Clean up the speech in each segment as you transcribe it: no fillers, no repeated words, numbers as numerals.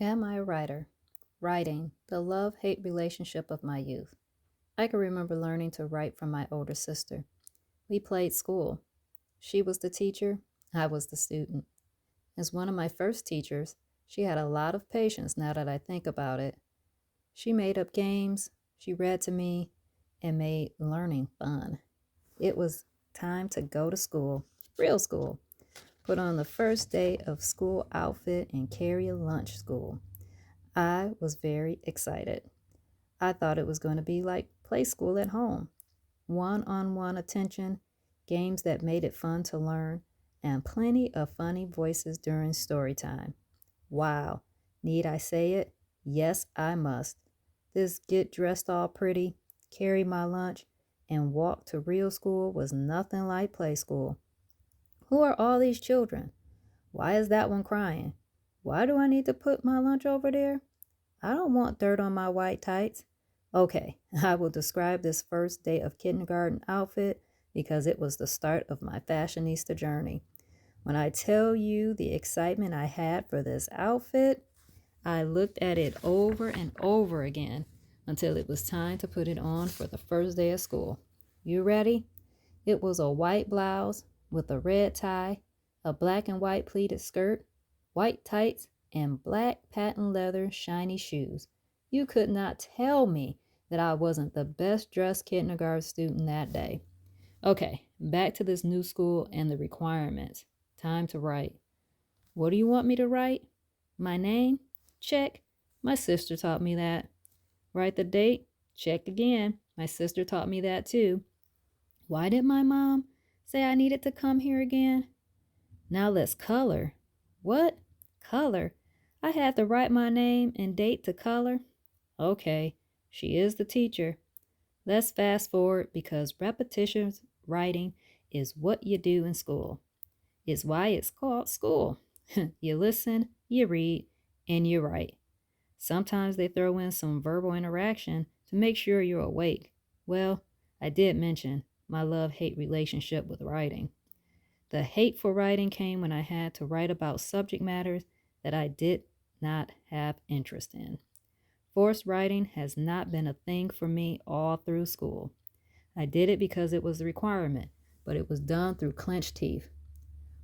Am I a writer? Writing, the love-hate relationship of my youth. I can remember learning to write from my older sister. We played school. She was the teacher, I was the student. As one of my first teachers, she had a lot of patience now that I think about it. She made up games, she read to me, and made learning fun. It was time to go to school, real school. Put on the first day of school outfit and carry a lunch school. I was very excited. I thought it was going to be like play school at home, one on one attention, games that made it fun to learn, and plenty of funny voices during story time. Wow, need I say it? Yes, I must. This get dressed all pretty, carry my lunch, and walk to real school was nothing like play school. Who are all these children? Why is that one crying? Why do I need to put my lunch over there? I don't want dirt on my white tights. Okay, I will describe this first day of kindergarten outfit because it was the start of my fashionista journey. When I tell you the excitement I had for this outfit, I looked at it over and over again until it was time to put it on for the first day of school. You ready? It was a white blouse with a red tie, a black and white pleated skirt, white tights, and black patent leather shiny shoes. You could not tell me that I wasn't the best dressed kindergarten student that day. Okay, back to this new school and the requirements. Time to write. What do you want me to write? My name? Check. My sister taught me that. Write the date? Check again. My sister taught me that too. Why did my mom say I needed to come here again? Now let's color. What? Color? I had to write my name and date to color? Okay, she is the teacher. Let's fast forward because repetition writing is what you do in school. It's why it's called school. You listen, you read, and you write. Sometimes they throw in some verbal interaction to make sure you're awake. Well, I did mention my love-hate relationship with writing. The hate for writing came when I had to write about subject matters that I did not have interest in. Forced writing has not been a thing for me all through school. I did it because it was the requirement, but it was done through clenched teeth.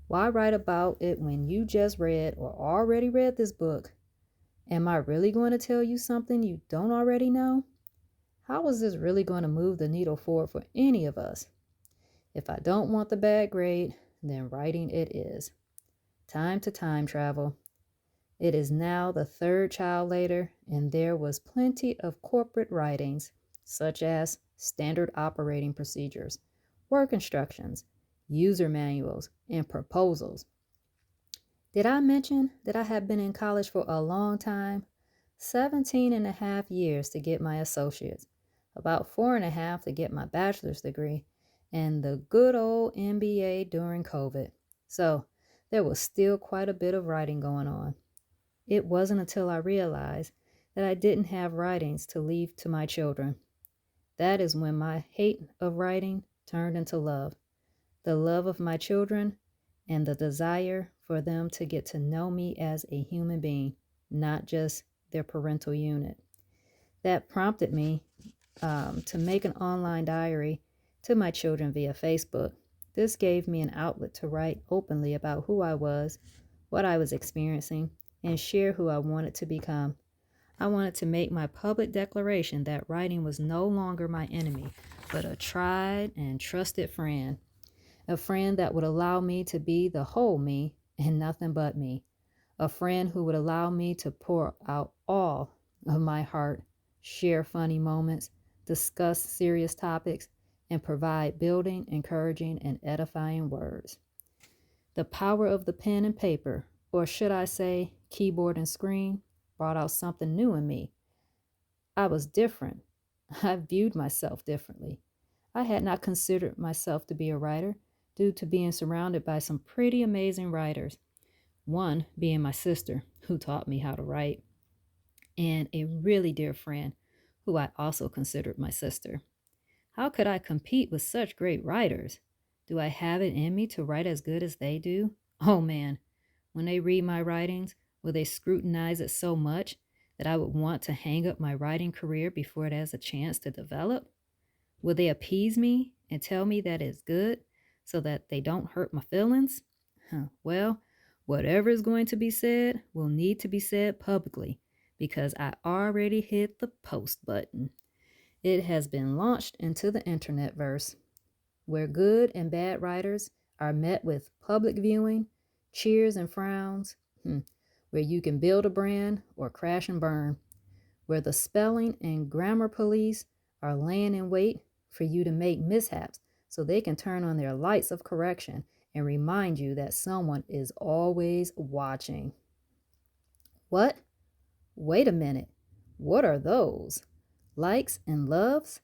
Why write about it when you just read or already read this book? Am I really going to tell you something you don't already know? How is this really going to move the needle forward for any of us? If I don't want the bad grade, then writing it is. Time to time travel. It is now the third child later, and there was plenty of corporate writings, such as standard operating procedures, work instructions, user manuals, and proposals. Did I mention that I have been in college for a long time? 17 and a half years to get my associate's, about 4.5 to get my bachelor's degree, and the good old MBA during COVID. So there was still quite a bit of writing going on. It wasn't until I realized that I didn't have writings to leave to my children. That is when my hate of writing turned into love. The love of my children and the desire for them to get to know me as a human being, not just their parental unit. That prompted me to make an online diary to my children via Facebook. This gave me an outlet to write openly about who I was, what I was experiencing, and share who I wanted to become. I wanted to make my public declaration that writing was no longer my enemy, but a tried and trusted friend. A friend that would allow me to be the whole me and nothing but me. A friend who would allow me to pour out all of my heart, share funny moments, discuss serious topics, and provide building, encouraging, and edifying words. The power of the pen and paper, or should I say keyboard and screen, brought out something new in me. I was different. I viewed myself differently. I had not considered myself to be a writer due to being surrounded by some pretty amazing writers. One being my sister, who taught me how to write, and a really dear friend who I also considered my sister. How could I compete with such great writers? Do I have it in me to write as good as they do? Oh man, when they read my writings, Will they scrutinize it so much that I would want to hang up my writing career before it has a chance to develop? Will they appease me and tell me that it's good so that they don't hurt my feelings? Well, whatever is going to be said will need to be said publicly because I already hit the post button. It has been launched into the internet verse, where good and bad writers are met with public viewing, cheers and frowns, where you can build a brand or crash and burn, where the spelling and grammar police are laying in wait for you to make mishaps so they can turn on their lights of correction and remind you that someone is always watching. What? Wait a minute. What are those? Likes and loves?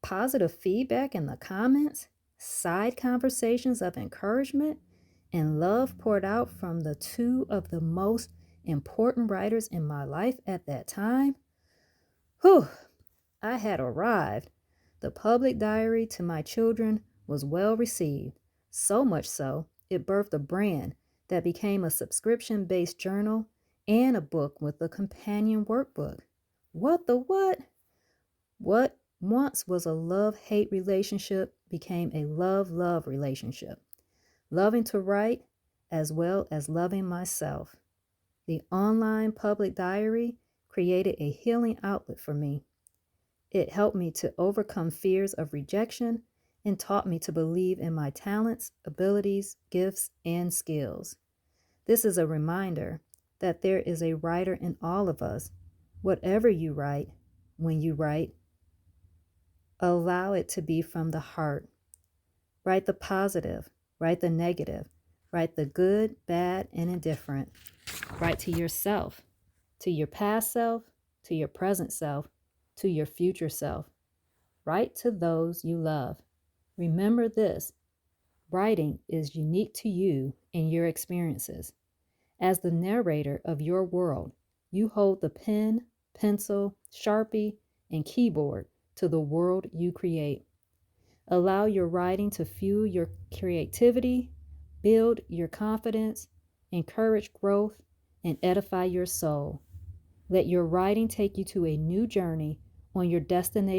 Positive feedback in the comments? Side conversations of encouragement? And love poured out from the two of the most important writers in my life at that time? Whew, I had arrived. The public diary to my children was well received, so much so it birthed a brand that became a subscription-based journal and a book with a companion workbook. What the what? What once was a love-hate relationship became a love-love relationship. Loving to write as well as loving myself. The online public diary created a healing outlet for me. It helped me to overcome fears of rejection and taught me to believe in my talents, abilities, gifts, and skills. This is a reminder that there is a writer in all of us. Whatever you write, when you write, allow it to be from the heart. Write the positive, write the negative, write the good, bad, and indifferent. Write to yourself, to your past self, to your present self, to your future self. Write to those you love. Remember this, writing is unique to you and your experiences. As the narrator of your world, you hold the pen, pencil, Sharpie, and keyboard to the world you create. Allow your writing to fuel your creativity, build your confidence, encourage growth, and edify your soul. Let your writing take you to a new journey on your destination